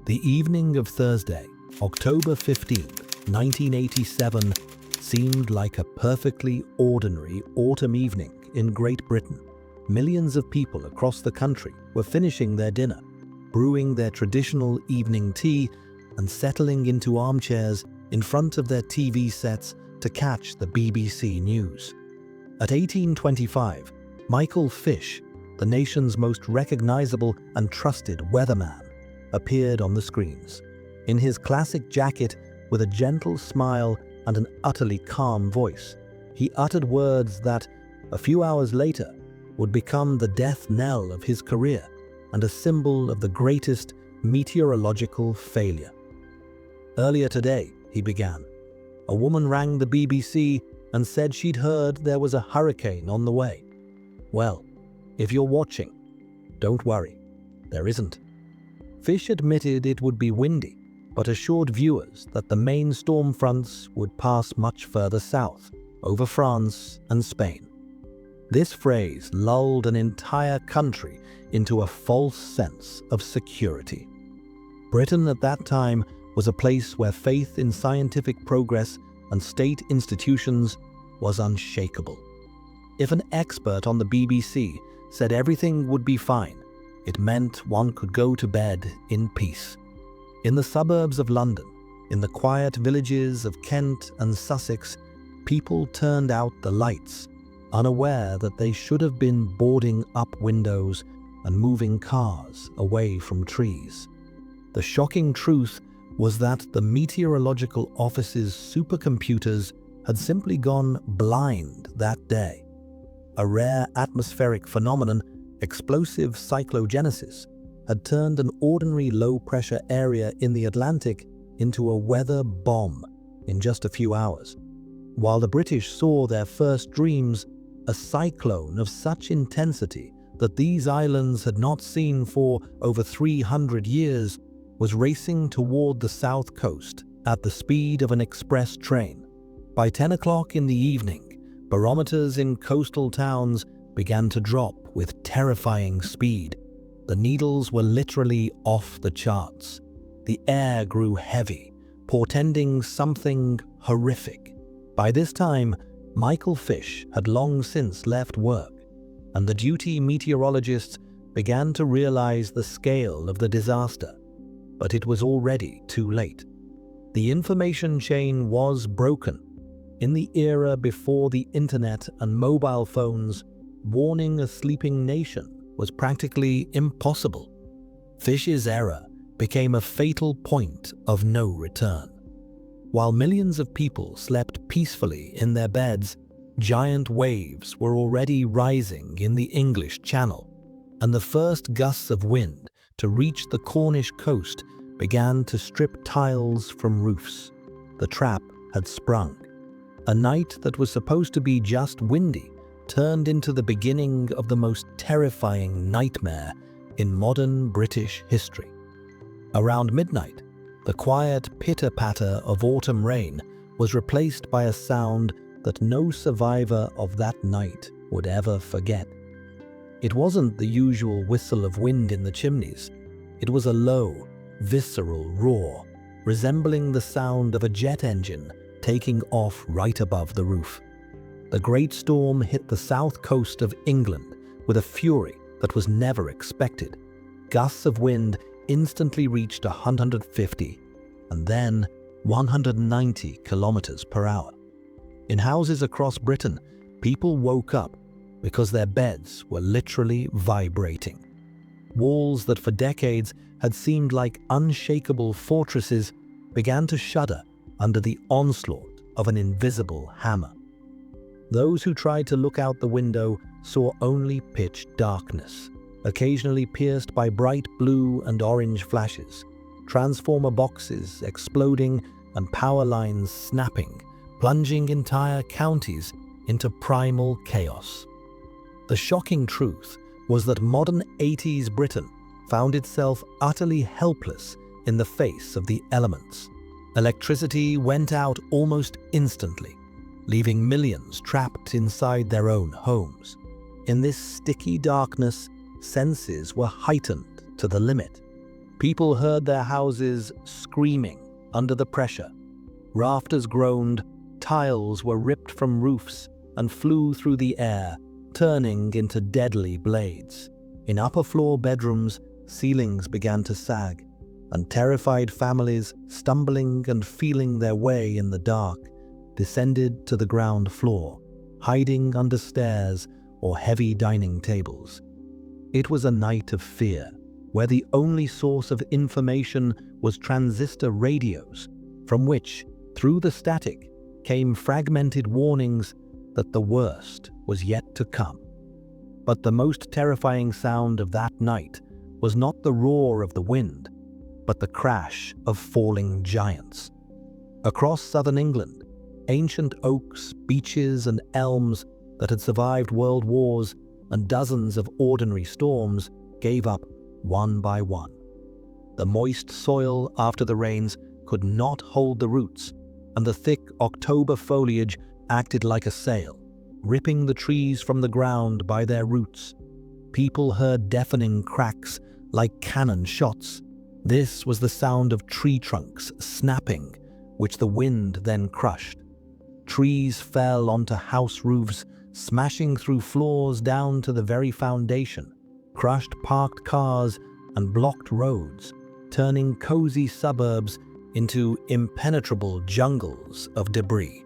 The evening of Thursday, October 15th, 1987, seemed like a perfectly ordinary autumn evening in Great Britain. Millions of people across the country were finishing their dinner, brewing their traditional evening tea, and settling into armchairs in front of their TV sets to catch the BBC News. At 1825, Michael Fish, the nation's most recognizable and trusted weatherman, appeared on the screens. In his classic jacket, with a gentle smile and an utterly calm voice, he uttered words that, a few hours later, would become the death knell of his career and a symbol of the greatest meteorological failure. "Earlier today," he began, "a woman rang the BBC and said she'd heard there was a hurricane on the way. Well, if you're watching, don't worry, there isn't." Fish admitted it would be windy, but assured viewers that the main storm fronts would pass much further south, over France and Spain. This phrase lulled an entire country into a false sense of security. Britain at that time was a place where faith in scientific progress and state institutions was unshakable. If an expert on the BBC said everything would be fine, it meant one could go to bed in peace. In the suburbs of London, in the quiet villages of Kent and Sussex, people turned out the lights, unaware that they should have been boarding up windows and moving cars away from trees. The shocking truth was that the meteorological office's supercomputers had simply gone blind that day. A rare atmospheric phenomenon, explosive cyclogenesis, had turned an ordinary low-pressure area in the Atlantic into a weather bomb in just a few hours. While the British saw their first dreams, a cyclone of such intensity that these islands had not seen for over 300 years was racing toward the south coast at the speed of an express train. By 10 o'clock in the evening, barometers in coastal towns began to drop with terrifying speed. The needles were literally off the charts. The air grew heavy, portending something horrific. By this time, Michael Fish had long since left work, and the duty meteorologists began to realize the scale of the disaster. But it was already too late. The information chain was broken. In the era before the internet and mobile phones, warning a sleeping nation was practically impossible. Fish's error became a fatal point of no return. While millions of people slept peacefully in their beds, giant waves were already rising in the English Channel, and the first gusts of wind to reach the Cornish coast began to strip tiles from roofs. The trap had sprung. A night that was supposed to be just windy turned into the beginning of the most terrifying nightmare in modern British history. Around midnight, the quiet pitter-patter of autumn rain was replaced by a sound that no survivor of that night would ever forget. It wasn't the usual whistle of wind in the chimneys. It was a low, visceral roar, resembling the sound of a jet engine taking off right above the roof. The great storm hit the south coast of England with a fury that was never expected. Gusts of wind instantly reached 150 and then 190 kilometers per hour. In houses across Britain, people woke up because their beds were literally vibrating. Walls that for decades had seemed like unshakable fortresses began to shudder under the onslaught of an invisible hammer. Those who tried to look out the window saw only pitch darkness, occasionally pierced by bright blue and orange flashes, transformer boxes exploding and power lines snapping, plunging entire counties into primal chaos. The shocking truth was that modern 80s Britain found itself utterly helpless in the face of the elements. Electricity went out almost instantly, leaving millions trapped inside their own homes. In this sticky darkness, senses were heightened to the limit. People heard their houses screaming under the pressure. Rafters groaned, tiles were ripped from roofs and flew through the air, turning into deadly blades. In upper-floor bedrooms, ceilings began to sag, and terrified families, stumbling and feeling their way in the dark, descended to the ground floor, hiding under stairs or heavy dining tables. It was a night of fear, where the only source of information was transistor radios, from which, through the static, came fragmented warnings that the worst was yet to come. But the most terrifying sound of that night was not the roar of the wind, but the crash of falling giants. Across southern England, ancient oaks, beeches, and elms that had survived world wars and dozens of ordinary storms gave up one by one. The moist soil after the rains could not hold the roots, and the thick October foliage acted like a sail, ripping the trees from the ground by their roots. People heard deafening cracks like cannon shots. This was the sound of tree trunks snapping, which the wind then crushed. Trees fell onto house roofs, smashing through floors down to the very foundation, crushed parked cars and blocked roads, turning cozy suburbs into impenetrable jungles of debris.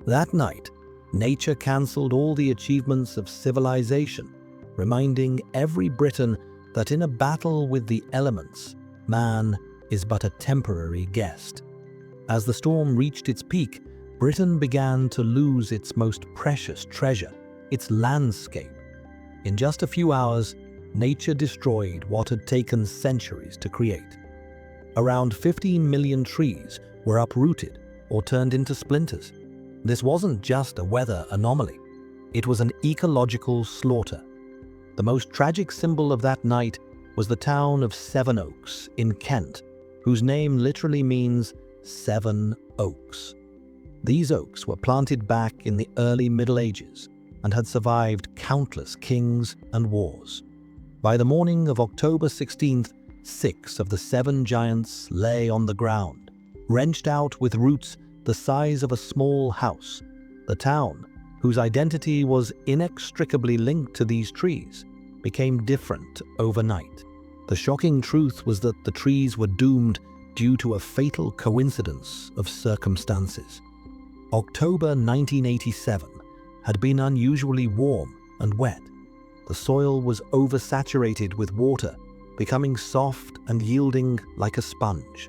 That night, nature cancelled all the achievements of civilization, reminding every Briton that in a battle with the elements, man is but a temporary guest. As the storm reached its peak, Britain began to lose its most precious treasure, its landscape. In just a few hours, nature destroyed what had taken centuries to create. Around 15 million trees were uprooted or turned into splinters. This wasn't just a weather anomaly. It was an ecological slaughter. The most tragic symbol of that night was the town of Sevenoaks in Kent, whose name literally means 7 oaks. These oaks were planted back in the early Middle Ages and had survived countless kings and wars. By the morning of October 16th, 6 of the 7 giants lay on the ground, wrenched out with roots the size of a small house. The town, whose identity was inextricably linked to these trees, became different overnight. The shocking truth was that the trees were doomed due to a fatal coincidence of circumstances. October 1987 had been unusually warm and wet. The soil was oversaturated with water, becoming soft and yielding like a sponge.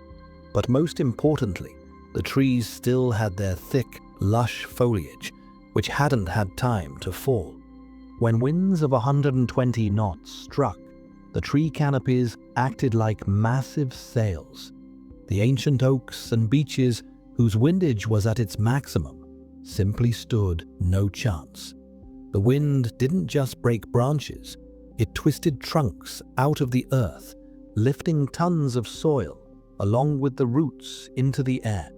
But most importantly, the trees still had their thick, lush foliage, which hadn't had time to fall. When winds of 120 knots struck, the tree canopies acted like massive sails. The ancient oaks and beeches, whose windage was at its maximum, simply stood no chance. The wind didn't just break branches, it twisted trunks out of the earth, lifting tons of soil, along with the roots, into the air.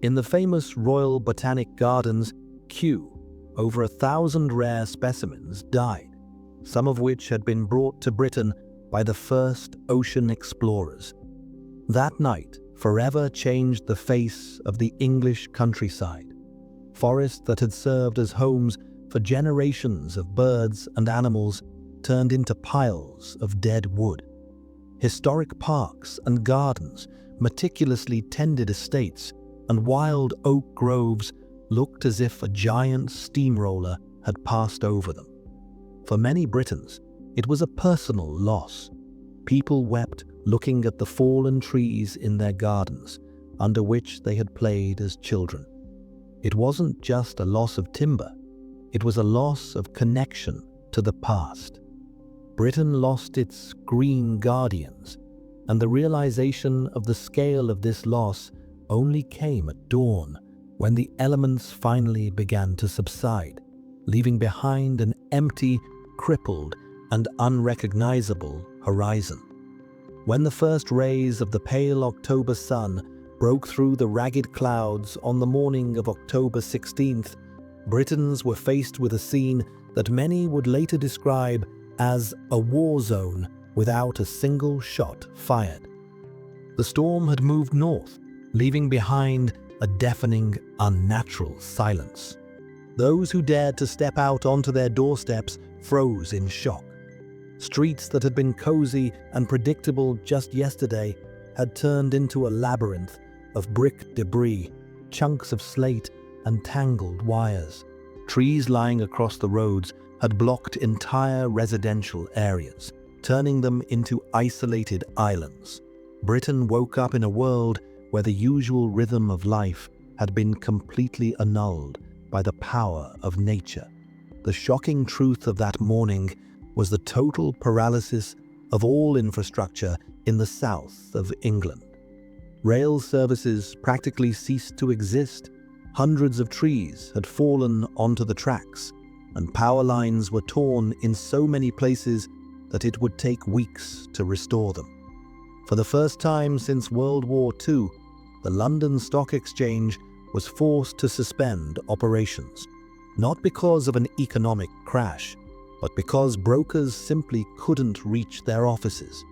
In the famous Royal Botanic Gardens, Kew, over 1,000 rare specimens died, some of which had been brought to Britain by the first ocean explorers. That night forever changed the face of the English countryside. Forests that had served as homes for generations of birds and animals turned into piles of dead wood. Historic parks and gardens, meticulously tended estates, and wild oak groves looked as if a giant steamroller had passed over them. For many Britons, it was a personal loss. People wept looking at the fallen trees in their gardens, under which they had played as children. It wasn't just a loss of timber, it was a loss of connection to the past. Britain lost its green guardians, and the realization of the scale of this loss only came at dawn, when the elements finally began to subside, leaving behind an empty, crippled, and unrecognizable horizon. When the first rays of the pale October sun broke through the ragged clouds on the morning of October 16th, Britons were faced with a scene that many would later describe as a war zone without a single shot fired. The storm had moved north, leaving behind a deafening, unnatural silence. Those who dared to step out onto their doorsteps froze in shock. Streets that had been cozy and predictable just yesterday had turned into a labyrinth of brick debris, chunks of slate, and tangled wires. Trees lying across the roads had blocked entire residential areas, turning them into isolated islands. Britain woke up in a world where the usual rhythm of life had been completely annulled by the power of nature. The shocking truth of that morning was the total paralysis of all infrastructure in the south of England. Rail services practically ceased to exist. Hundreds of trees had fallen onto the tracks, and power lines were torn in so many places that it would take weeks to restore them. For the first time since World War II, the London Stock Exchange was forced to suspend operations, not because of an economic crash, but because brokers simply couldn't reach their offices.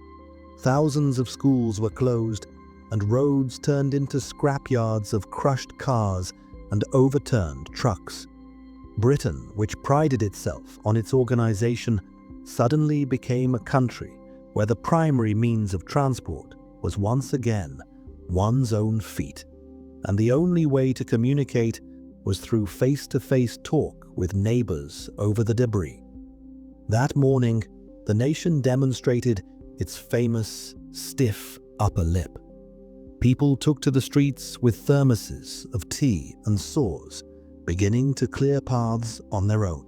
Thousands of schools were closed, and roads turned into scrapyards of crushed cars and overturned trucks. Britain, which prided itself on its organization, suddenly became a country where the primary means of transport was once again one's own feet, and the only way to communicate was through face-to-face talk with neighbors over the debris. That morning, the nation demonstrated its famous stiff upper lip. People took to the streets with thermoses of tea and saws, beginning to clear paths on their own.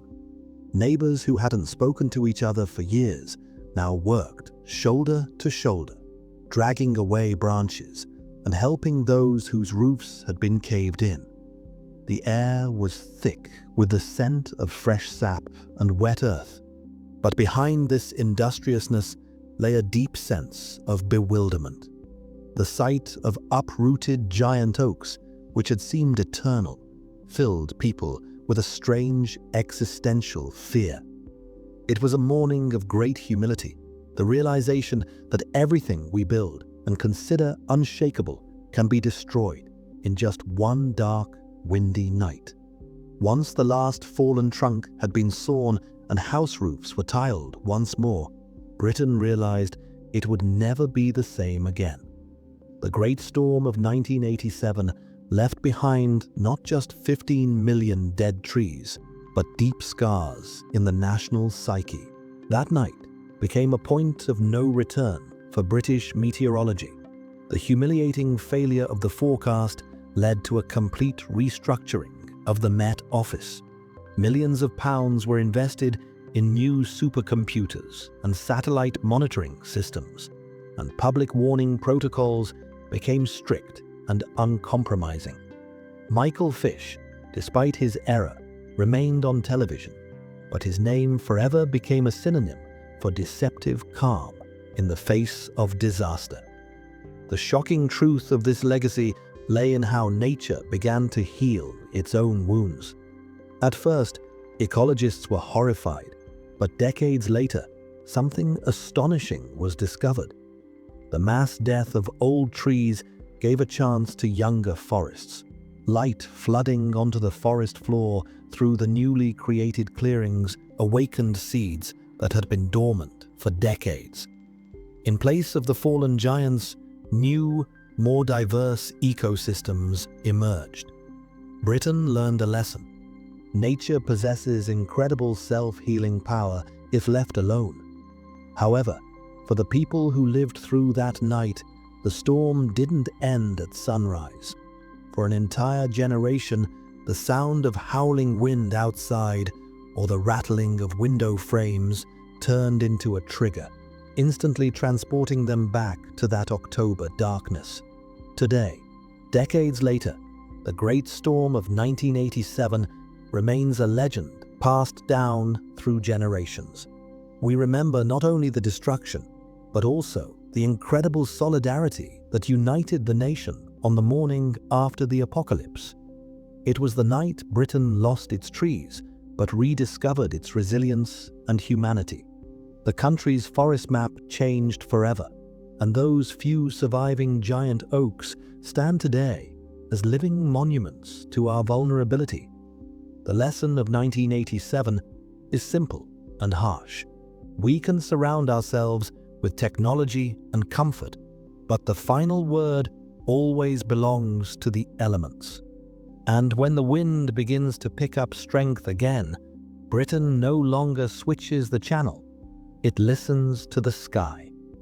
Neighbors who hadn't spoken to each other for years now worked shoulder to shoulder, dragging away branches and helping those whose roofs had been caved in. The air was thick with the scent of fresh sap and wet earth, but behind this industriousness lay a deep sense of bewilderment. The sight of uprooted giant oaks, which had seemed eternal, filled people with a strange existential fear. It was a morning of great humility, the realization that everything we build and consider unshakable can be destroyed in just one dark, windy night. Once the last fallen trunk had been sawn and house roofs were tiled once more, Britain realized it would never be the same again. The Great Storm of 1987 left behind not just 15 million dead trees, but deep scars in the national psyche. That night became a point of no return for British meteorology. The humiliating failure of the forecast led to a complete restructuring of the Met Office. Millions of pounds were invested in new supercomputers and satellite monitoring systems, and public warning protocols became strict and uncompromising. Michael Fish, despite his error, remained on television, but his name forever became a synonym for deceptive calm in the face of disaster. The shocking truth of this legacy lay in how nature began to heal its own wounds. At first, ecologists were horrified, but decades later, something astonishing was discovered. The mass death of old trees gave a chance to younger forests. Light flooding onto the forest floor through the newly created clearings awakened seeds that had been dormant for decades. In place of the fallen giants, new, more diverse ecosystems emerged. Britain learned a lesson. Nature possesses incredible self-healing power if left alone. However, for the people who lived through that night, the storm didn't end at sunrise. For an entire generation, the sound of howling wind outside or the rattling of window frames turned into a trigger, instantly transporting them back to that October darkness. Today, decades later, the Great Storm of 1987 remains a legend passed down through generations. We remember not only the destruction, but also the incredible solidarity that united the nation on the morning after the apocalypse. It was the night Britain lost its trees, but rediscovered its resilience and humanity. The country's forest map changed forever, and those few surviving giant oaks stand today as living monuments to our vulnerability. The lesson of 1987 is simple and harsh. We can surround ourselves with technology and comfort, but the final word always belongs to the elements. And when the wind begins to pick up strength again, Britain no longer switches the channel. It listens to the sky.